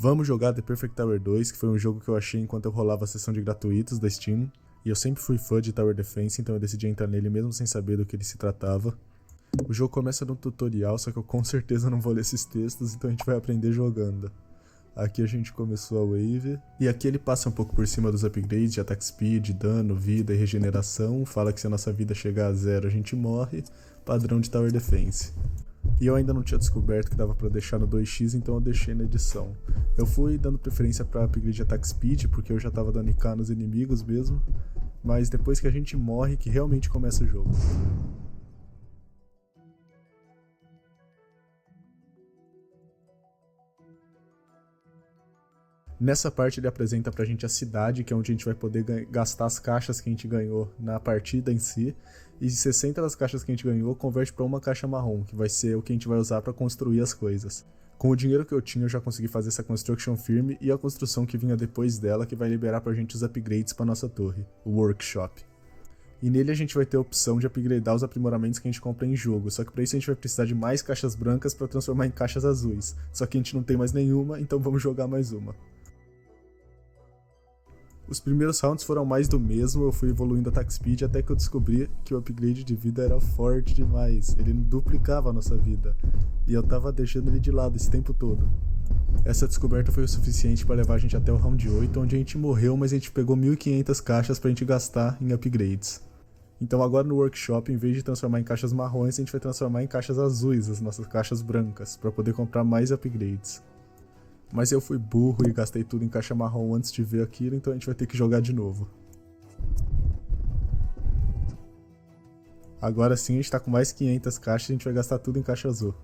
Vamos jogar The Perfect Tower 2, que foi um jogo que eu achei enquanto eu rolava a sessão de gratuitos da Steam. E eu sempre fui fã de Tower Defense, então eu decidi entrar nele mesmo sem saber do que ele se tratava. O jogo começa num tutorial, só que eu com certeza não vou ler esses textos, então a gente vai aprender jogando. Aqui a gente começou a wave, e aqui ele passa um pouco por cima dos upgrades de attack speed, dano, vida e regeneração, fala que se a nossa vida chegar a 0 a gente morre, padrão de Tower Defense. E eu ainda não tinha descoberto que dava pra deixar no 2x, então eu deixei na edição. Eu fui dando preferência pra upgrade de attack speed, porque eu já tava dando IK nos inimigos mesmo, mas depois que a gente morre que realmente começa o jogo. Nessa parte ele apresenta pra gente a cidade, que é onde a gente vai poder gastar as caixas que a gente ganhou na partida em si, e 60 das caixas que a gente ganhou converte pra uma caixa marrom, que vai ser o que a gente vai usar pra construir as coisas. Com o dinheiro que eu tinha eu já consegui fazer essa construction firm e a construção que vinha depois dela, que vai liberar pra gente os upgrades pra nossa torre, o workshop. E nele a gente vai ter a opção de upgradear os aprimoramentos que a gente compra em jogo, só que pra isso a gente vai precisar de mais caixas brancas pra transformar em caixas azuis, só que a gente não tem mais nenhuma, então vamos jogar mais uma. Os primeiros rounds foram mais do mesmo, eu fui evoluindo attack speed até que eu descobri que o upgrade de vida era forte demais, ele duplicava a nossa vida, e eu tava deixando ele de lado esse tempo todo. Essa descoberta foi o suficiente para levar a gente até o round 8, onde a gente morreu, mas a gente pegou 1500 caixas pra gente gastar em upgrades. Então agora no workshop, em vez de transformar em caixas marrons, a gente vai transformar em caixas azuis, as nossas caixas brancas, para poder comprar mais upgrades. Mas eu fui burro e gastei tudo em caixa marrom antes de ver aquilo, então a gente vai ter que jogar de novo. Agora sim a gente tá com mais 500 caixas e a gente vai gastar tudo em caixa azul.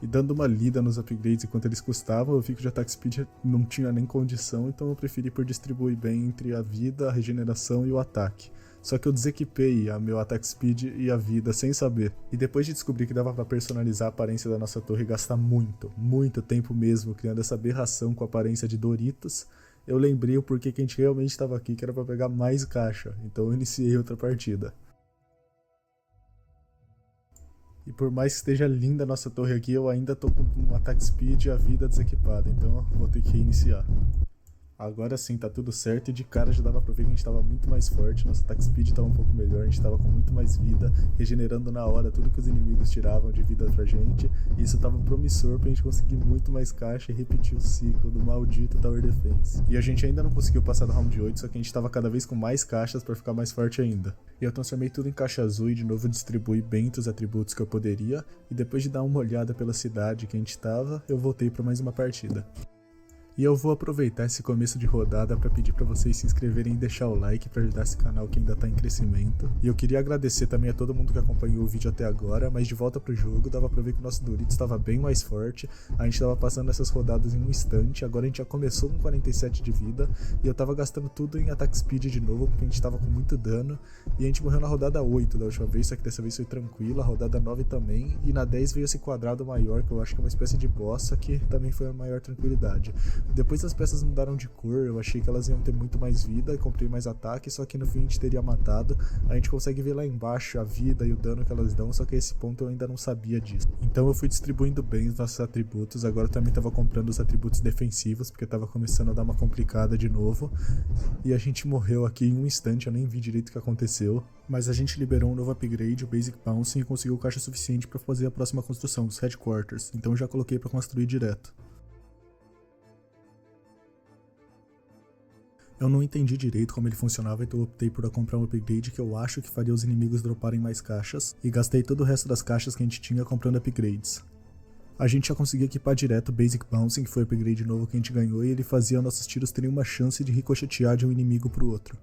E dando uma lida nos upgrades e quanto eles custavam, eu vi que o de attack speed não tinha nem condição, então eu preferi por distribuir bem entre a vida, a regeneração e o ataque. Só que eu desequipei a meu attack speed e a vida sem saber. E depois de descobrir que dava pra personalizar a aparência da nossa torre e gastar muito tempo mesmo criando essa aberração com a aparência de Doritos, eu lembrei o porquê que a gente realmente estava aqui, que era pra pegar mais caixa, então eu iniciei outra partida. E por mais que esteja linda a nossa torre aqui, eu ainda tô com um attack speed e a vida desequipada, então eu vou ter que reiniciar. Agora sim, tá tudo certo e de cara já dava pra ver que a gente tava muito mais forte, nosso attack speed tava um pouco melhor, a gente tava com muito mais vida, regenerando na hora tudo que os inimigos tiravam de vida pra gente, e isso tava promissor pra gente conseguir muito mais caixa e repetir o ciclo do maldito Tower Defense. E a gente ainda não conseguiu passar do round 8, só que a gente tava cada vez com mais caixas pra ficar mais forte ainda. E eu transformei tudo em caixa azul e de novo distribuí bem entre os atributos que eu poderia, e depois de dar uma olhada pela cidade que a gente tava, eu voltei pra mais uma partida. E eu vou aproveitar esse começo de rodada para pedir para vocês se inscreverem e deixar o like para ajudar esse canal que ainda tá em crescimento. E eu queria agradecer também a todo mundo que acompanhou o vídeo até agora, mas de volta pro jogo dava pra ver que o nosso Doritos estava bem mais forte, a gente tava passando essas rodadas em um instante, agora a gente já começou com 47 de vida, e eu tava gastando tudo em attack speed de novo, porque a gente tava com muito dano, e a gente morreu na rodada 8 da última vez, só que dessa vez foi tranquilo, a rodada 9 também, e na 10 veio esse quadrado maior, que eu acho que é uma espécie de boss, só que também foi a maior tranquilidade. Depois as peças mudaram de cor, eu achei que elas iam ter muito mais vida, comprei mais ataque, só que no fim a gente teria matado. A gente consegue ver lá embaixo a vida e o dano que elas dão, só que a esse ponto eu ainda não sabia disso. Então eu fui distribuindo bem os nossos atributos, agora eu também estava comprando os atributos defensivos, porque estava começando a dar uma complicada de novo. E a gente morreu aqui em um instante, eu nem vi direito o que aconteceu. Mas a gente liberou um novo upgrade, o Basic Bouncing, e conseguiu caixa suficiente para fazer a próxima construção, dos Headquarters, então eu já coloquei para construir direto. Eu não entendi direito como ele funcionava, então eu optei por comprar um upgrade que eu acho que faria os inimigos droparem mais caixas, e gastei todo o resto das caixas que a gente tinha comprando upgrades. A gente já conseguia equipar direto o Basic Bouncing, que foi o upgrade novo que a gente ganhou, e ele fazia nossos tiros terem uma chance de ricochetear de um inimigo pro outro.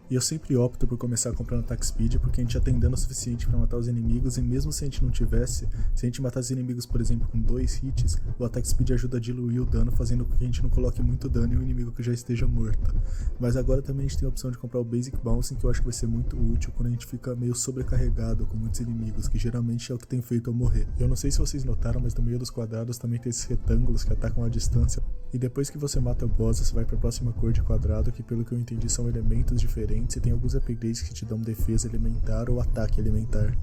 E eu sempre opto por começar comprando attack speed porque a gente já tem dano suficiente para matar os inimigos, e mesmo se a gente não tivesse, se a gente matar os inimigos por exemplo com 2 hits, o attack speed ajuda a diluir o dano, fazendo com que a gente não coloque muito dano em um inimigo que já esteja morto. Mas agora também a gente tem a opção de comprar o Basic Bouncing, que eu acho que vai ser muito útil quando a gente fica meio sobrecarregado com muitos inimigos, que geralmente é o que tem feito eu morrer. Eu não sei se vocês notaram, mas no meio dos quadrados também tem esses retângulos que atacam à distância, e depois que você mata o boss você vai para a próxima cor de quadrado, que pelo que eu entendi são elementos diferentes, e tem alguns upgrades que te dão defesa elementar ou ataque elementar.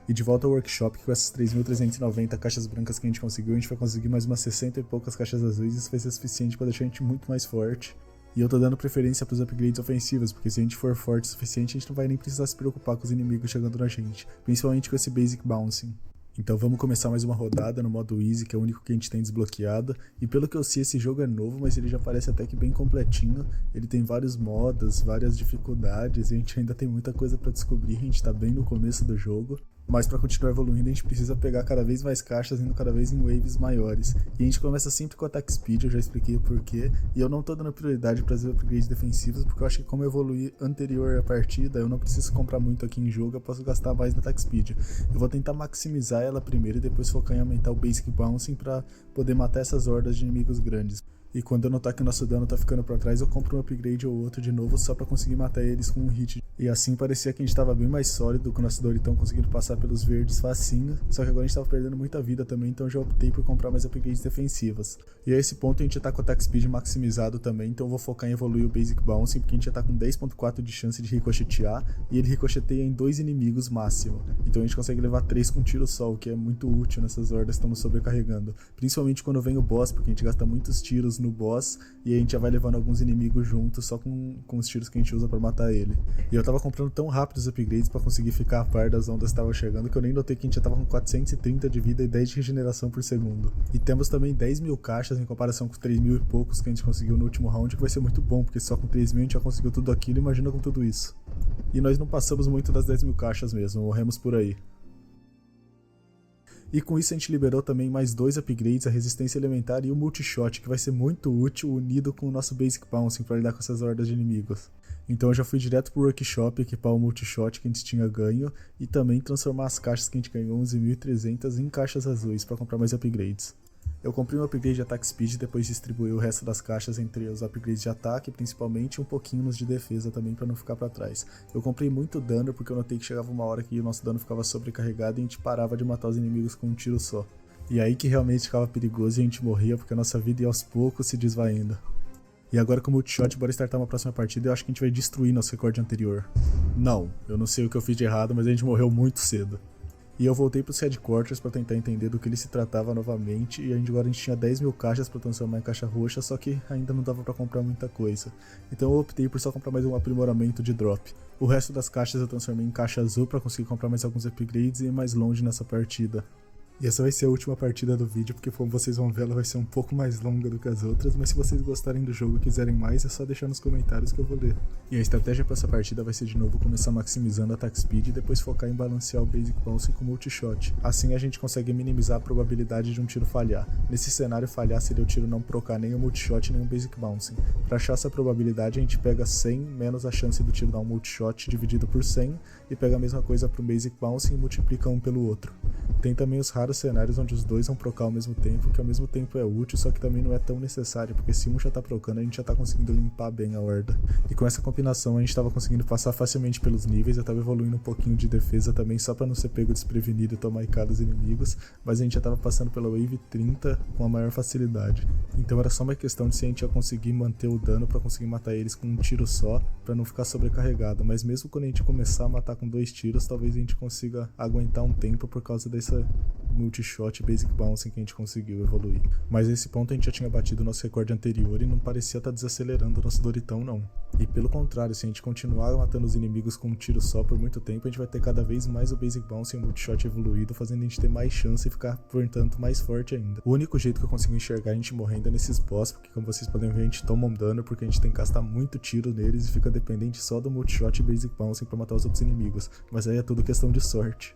E de volta ao workshop, que com essas 3.390 caixas brancas que a gente conseguiu, a gente vai conseguir mais umas 60 e poucas caixas azuis, isso vai ser suficiente para deixar a gente muito mais forte. E eu tô dando preferência pros upgrades ofensivos, porque se a gente for forte o suficiente, a gente não vai nem precisar se preocupar com os inimigos chegando na gente, principalmente com esse Basic Bouncing. Então vamos começar mais uma rodada no modo Easy, que é o único que a gente tem desbloqueado. E pelo que eu sei, esse jogo é novo, mas ele já parece até que bem completinho. Ele tem vários modos, várias dificuldades, e a gente ainda tem muita coisa pra descobrir, a gente tá bem no começo do jogo. Mas para continuar evoluindo, a gente precisa pegar cada vez mais caixas, indo cada vez em waves maiores. E a gente começa sempre com Attack Speed, eu já expliquei o porquê. E eu não tô dando prioridade para os upgrades defensivos, porque eu acho que como eu evoluí anterior à partida, eu não preciso comprar muito aqui em jogo, eu posso gastar mais na Attack Speed. Eu vou tentar maximizar ela primeiro e depois focar em aumentar o Basic Bouncing para poder matar essas hordas de inimigos grandes. E quando eu notar que o nosso dano tá ficando pra trás, eu compro um upgrade ou outro de novo só pra conseguir matar eles com um hit. E assim parecia que a gente tava bem mais sólido, com o nosso Doritão conseguindo passar pelos verdes facinho. Só que agora a gente tava perdendo muita vida também, então eu já optei por comprar mais upgrades defensivas. E a esse ponto a gente já tá com o Attack Speed maximizado também, então eu vou focar em evoluir o Basic Bouncing, porque a gente já tá com 10.4 de chance de ricochetear, e ele ricocheteia em 2 inimigos máximo. Então a gente consegue levar 3 com um tiro só, o que é muito útil nessas hordas que estamos sobrecarregando. Principalmente quando vem o boss, porque a gente gasta muitos tiros no boss e a gente já vai levando alguns inimigos juntos só com os tiros que a gente usa pra matar ele. E eu tava comprando tão rápido os upgrades pra conseguir ficar a par das ondas que estavam chegando que eu nem notei que a gente já tava com 430 de vida e 10 de regeneração por segundo. E temos também 10 mil caixas em comparação com os 3 mil e poucos que a gente conseguiu no último round, que vai ser muito bom, porque só com 3 mil a gente já conseguiu tudo aquilo, imagina com tudo isso. E nós não passamos muito das 10 mil caixas mesmo, morremos por aí. E com isso a gente liberou também mais 2 upgrades, a resistência elementar e o multishot, que vai ser muito útil unido com o nosso Basic Bouncing para lidar com essas hordas de inimigos. Então eu já fui direto pro workshop equipar o multishot que a gente tinha ganho e também transformar as caixas que a gente ganhou, 11.300, em caixas azuis para comprar mais upgrades. Eu comprei um upgrade de Attack Speed e depois distribuí o resto das caixas entre os upgrades de ataque, principalmente, e um pouquinho nos de defesa também para não ficar para trás. Eu comprei muito dano porque eu notei que chegava uma hora que o nosso dano ficava sobrecarregado e a gente parava de matar os inimigos com um tiro só. E aí que realmente ficava perigoso e a gente morria porque a nossa vida ia aos poucos se desvaindo. E agora com o multishot, bora startar uma próxima partida e eu acho que a gente vai destruir nosso recorde anterior. Não, eu não sei o que eu fiz de errado, mas a gente morreu muito cedo. E eu voltei para os headquarters para tentar entender do que ele se tratava novamente, e agora a gente tinha 10 mil caixas para transformar em caixa roxa, só que ainda não dava para comprar muita coisa. Então eu optei por só comprar mais um aprimoramento de drop. O resto das caixas eu transformei em caixa azul para conseguir comprar mais alguns upgrades e ir mais longe nessa partida. E essa vai ser a última partida do vídeo, porque como vocês vão ver, ela vai ser um pouco mais longa do que as outras, mas se vocês gostarem do jogo e quiserem mais, é só deixar nos comentários que eu vou ler. E a estratégia para essa partida vai ser de novo começar maximizando a Attack Speed e depois focar em balancear o Basic Bouncing com o Multishot. Assim a gente consegue minimizar a probabilidade de um tiro falhar. Nesse cenário, falhar seria o tiro não procar nem o Multishot nem o Basic Bouncing. Para achar essa probabilidade, a gente pega 100 menos a chance do tiro dar um Multishot dividido por 100 e pega a mesma coisa para o Basic Bouncing e multiplica um pelo outro. Tem também os raros cenários onde os dois vão procar ao mesmo tempo, que ao mesmo tempo é útil, só que também não é tão necessário, porque se um já tá procando, a gente já tá conseguindo limpar bem a horda. E com essa combinação a gente tava conseguindo passar facilmente pelos níveis, eu tava evoluindo um pouquinho de defesa também, só pra não ser pego desprevenido e tomar IK dos inimigos, mas a gente já tava passando pela Wave 30 com a maior facilidade. Então era só uma questão de se a gente ia conseguir manter o dano pra conseguir matar eles com um tiro só, pra não ficar sobrecarregado, mas mesmo quando a gente começar a matar com 2 tiros, talvez a gente consiga aguentar um tempo por causa dessa multishot Basic Bouncing que a gente conseguiu evoluir. Mas nesse ponto a gente já tinha batido o nosso recorde anterior e não parecia estar desacelerando o nosso Doritão não. E pelo contrário, se a gente continuar matando os inimigos com um tiro só por muito tempo, a gente vai ter cada vez mais o Basic Bouncing e o multishot evoluído, fazendo a gente ter mais chance e ficar, portanto, mais forte ainda. O único jeito que eu consigo enxergar a gente morrendo é nesses boss, porque como vocês podem ver, a gente toma um dano porque a gente tem que gastar muito tiro neles e fica dependente só do multishot e Basic Bouncing para matar os outros inimigos. Mas aí é tudo questão de sorte.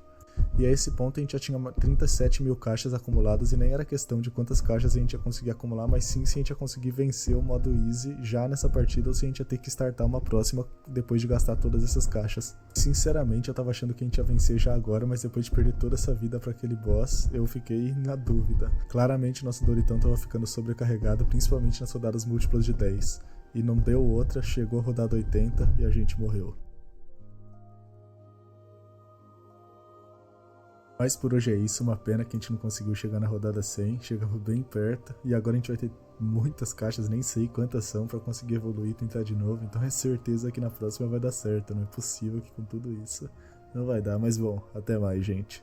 E a esse ponto a gente já tinha 37 mil caixas acumuladas e nem era questão de quantas caixas a gente ia conseguir acumular, mas sim se a gente ia conseguir vencer o modo Easy já nessa partida ou se a gente ia ter que startar uma próxima depois de gastar todas essas caixas. Sinceramente eu tava achando que a gente ia vencer já agora, mas depois de perder toda essa vida para aquele boss, eu fiquei na dúvida. Claramente nosso Doritão tava ficando sobrecarregado, principalmente nas rodadas múltiplas de 10. E não deu outra, chegou a rodada 80 e a gente morreu. Mas por hoje é isso, uma pena que a gente não conseguiu chegar na rodada 100, chegamos bem perto, e agora a gente vai ter muitas caixas, nem sei quantas são, pra conseguir evoluir e tentar de novo, então é certeza que na próxima vai dar certo, não é possível que com tudo isso Não vai dar, mas bom, até mais, gente.